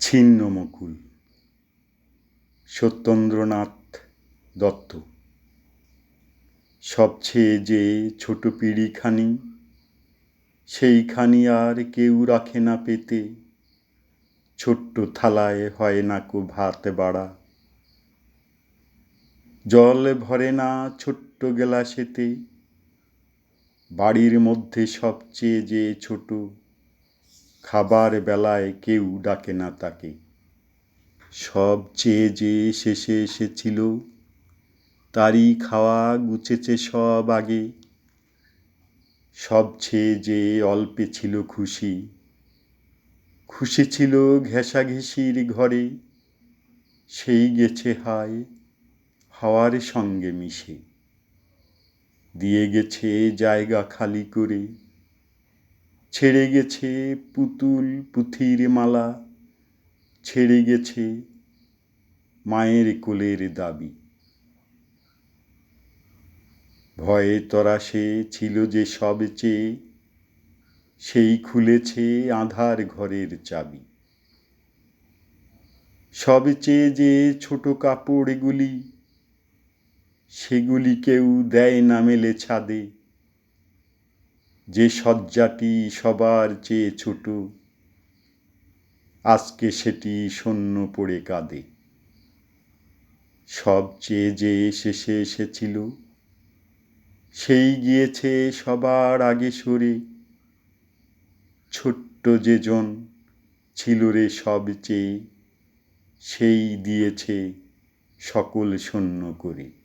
ছিন্নমুকুল, সত্যেন্দ্রনাথ দত্ত। সবচেয়ে যে ছোট পিঁড়িখানি, সেইখানি আর কেউ রাখে না পেতে। ছোট্ট থালায় হয় না কো ভাত বাড়া, জল ভরে না ছোট্ট গেলাসেতে। বাড়ির মধ্যে সবচেয়ে যে ছোট, খাবার বেলায় কেউ ডাকে না তাকে। সবচেয়ে যে শেষে এসেছিল, তারই খাওয়া গুছেছে সব আগে। সবচেয়ে যে অল্পে ছিল খুশি, খুশি ছিল ঘেঁষাঘেঁষির ঘরে। সেই গেছে হায় হাওয়ার সঙ্গে মিশে, দিয়ে গেছে জায়গা খালি করে। ছেড়ে গেছে পুতুল পুঁথির মালা, ছেড়ে গেছে মায়ের কোলের দাবি। ভয়ে তরাসে ছিল যে সবচেয়ে, সেই খুলেছে আঁধার ঘরের চাবি। সবচেয়ে যে ছোট কাপড়গুলি, সেগুলি কেউ দেয় না মেলে ছাদে। যে শয্যাটি সবার চেয়ে ছোট, আজকে সেটি শূন্য পড়ে কাঁদে। সবচেয়ে যে শেষে এসেছিল, সেই গিয়েছে সবার আগে সরে। ছোট্ট যে জন ছিল রে সবচেয়ে, সেই দিয়েছে সকল শূন্য করে।